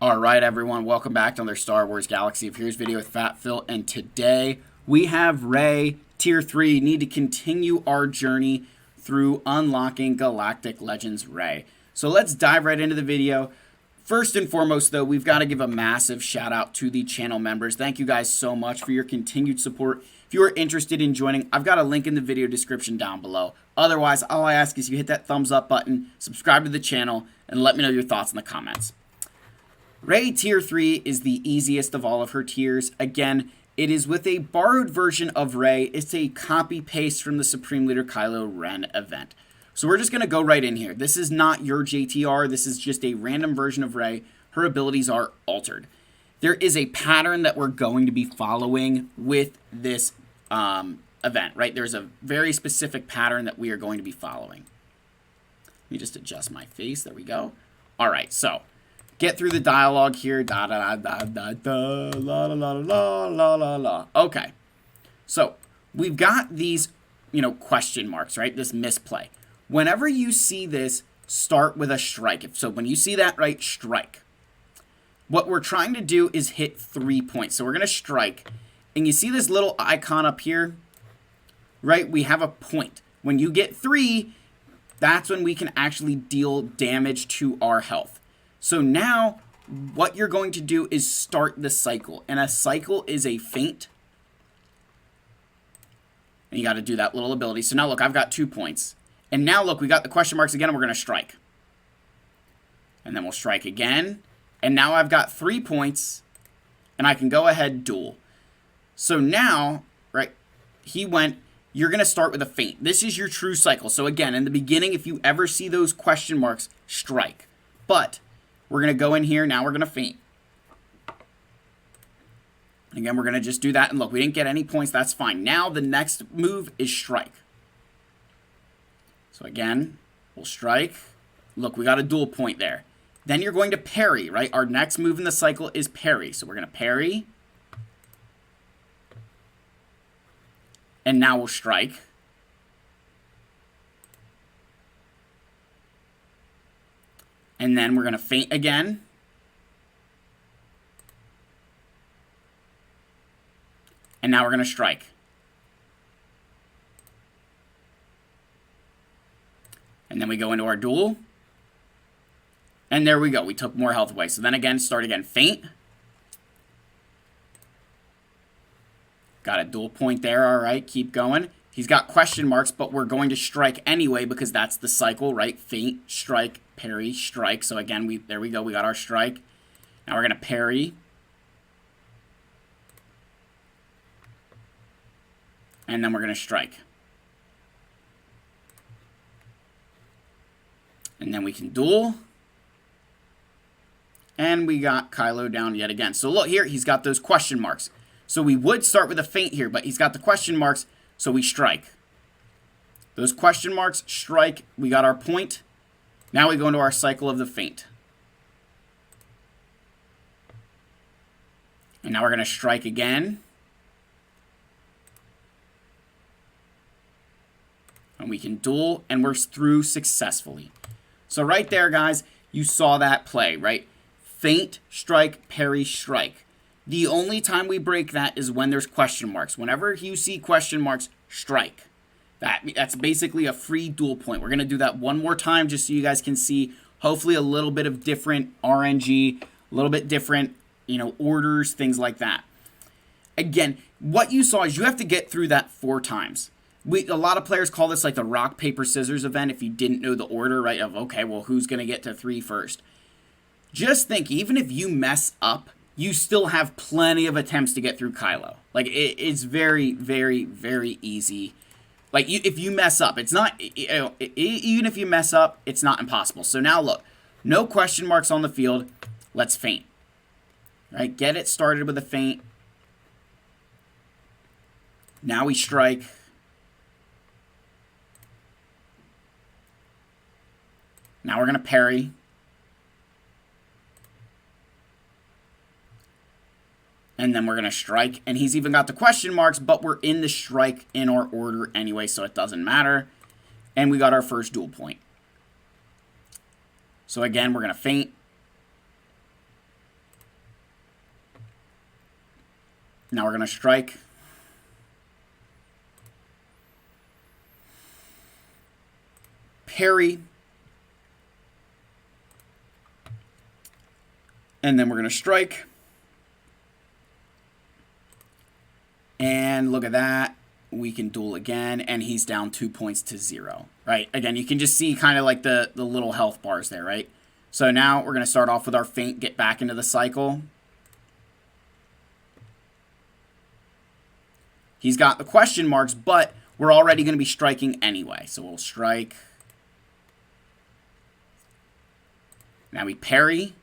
Alright everyone, welcome back to another Star Wars Galaxy of Heroes video with Fat Phil, and today we have Rey, Tier 3, need to continue our journey through unlocking Galactic Legends Rey. So let's dive right into the video. First and foremost though, we've got to give a massive shout out to the channel members. Thank you guys so much for your continued support. If you are interested in joining, I've got a link in the video description down below. Otherwise, all I ask is you hit that thumbs up button, subscribe to the channel, and let me know your thoughts in the comments. Rey Tier 3 is the easiest of all of her tiers. Again, it is with a borrowed version of Rey. It's a copy-paste from the Supreme Leader Kylo Ren event. So we're just going to go right in here. This is not your JTR. This is just a random version of Rey. Her abilities are altered. There is a pattern that we're going to be following with this event, right? There's a very specific pattern that we are going to be following. Let me just adjust my face. There we go. All right, so get through the dialogue here. Da da da da da la la la la la la la. Okay, so we've got these, question marks, right? This misplay. Whenever you see this, start with a strike. So when you see that, right, strike. What we're trying to do is hit 3 points. So we're gonna strike, and you see this little icon up here, right? We have a point. When you get 3, that's when we can actually deal damage to our health. So now, what you're going to do is start the cycle. And a cycle is a feint. And you got to do that little ability. So now look, I've got 2 points. And now look, we got the question marks again, and we're going to strike. And then we'll strike again. And now I've got 3 points. And I can go ahead duel. So now, right, you're going to start with a feint. This is your true cycle. So again, in the beginning, if you ever see those question marks, strike. But we're going to go in here. Now we're going to feint. Again, we're going to just do that. And look, we didn't get any points. That's fine. Now the next move is strike. So again, we'll strike. Look, we got a dual point there. Then you're going to parry, right? Our next move in the cycle is parry. So we're going to parry. And now we'll strike. And then we're going to feint again. And now we're going to strike. And then we go into our duel. And there we go. We took more health away. So then again, start again. Feint. Got a dual point there. All right, keep going. He's got question marks, but we're going to strike anyway because that's the cycle, right? Feint, strike, parry, strike. So again, there we go. We got our strike. Now we're going to parry. And then we're going to strike. And then we can duel. And we got Kylo down yet again. So look here, he's got those question marks. So we would start with a feint here, but he's got the question marks, so we strike. Those question marks, strike, we got our point. Now we go into our cycle of the feint. And now we're going to strike again. And we can duel, and we're through successfully. So right there, guys, you saw that play, right? Feint, strike, parry, strike. The only time we break that is when there's question marks. Whenever you see question marks, strike. That's basically a free dual point. We're going to do that one more time just so you guys can see, hopefully, a little bit of different RNG, a little bit different, orders, things like that. Again, what you saw is you have to get through that 4 times. A lot of players call this like the rock, paper, scissors event if you didn't know the order, right? Of, okay, well, who's going to get to 3 first? Just think, even if you mess up, you still have plenty of attempts to get through Kylo. Like, it's very, very, very easy. Like, if you mess up, it's not, even if you mess up, it's not impossible. So now look, no question marks on the field. Let's feint. Right, get it started with a feint. Now we strike. Now we're going to parry. And then we're going to strike. And he's even got the question marks, but we're in the strike in our order anyway, so it doesn't matter. And we got our first dual point. So again, we're going to feint. Now we're going to strike. Parry. And then we're going to strike. And look at that. We can duel again, and he's down 2 points to 0, right? Again, you can just see kind of like the little health bars there, right? So now we're going to start off with our feint, get back into the cycle. He's got the question marks, but we're already going to be striking anyway. So we'll strike. Now we parry.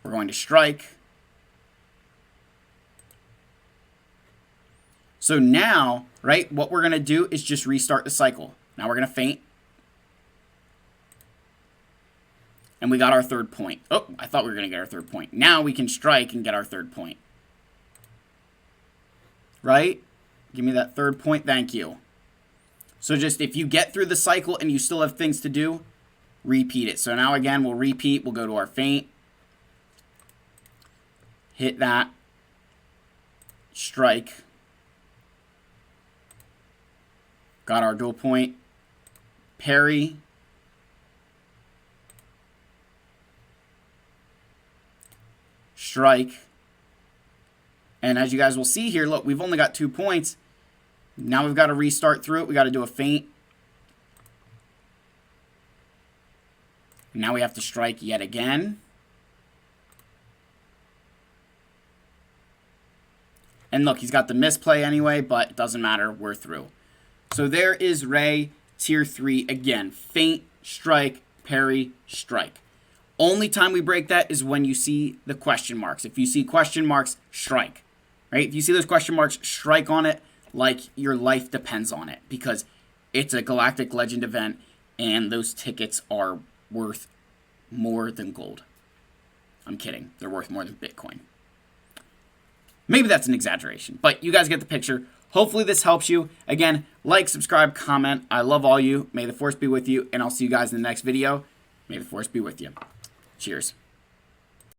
We're going to strike. So now, right, what we're going to do is just restart the cycle. Now we're going to feint. And we got our 3rd point. Oh, I thought we were going to get our 3rd point. Now we can strike and get our 3rd point. Right? Give me that 3rd point. Thank you. So just if you get through the cycle and you still have things to do, repeat it. So now again, we'll repeat. We'll go to our feint. Hit that. Strike. Got our dual point. Parry. Strike. And as you guys will see here, look, we've only got 2 points. Now we've got to restart through it. We got to do a feint. Now we have to strike yet again. And look, he's got the misplay anyway, but it doesn't matter. We're through. So there is Ray, tier 3. Again, feint, strike, parry, strike. Only time we break that is when you see the question marks. If you see question marks, strike. Right? If you see those question marks, strike on it like your life depends on it. Because it's a Galactic Legend event, and those tickets are worth more than gold. I'm kidding. They're worth more than Bitcoin. Maybe that's an exaggeration, but you guys get the picture. Hopefully this helps you. Again, like, subscribe, comment. I love all you. May the force be with you, and I'll see you guys in the next video. May the force be with you. Cheers.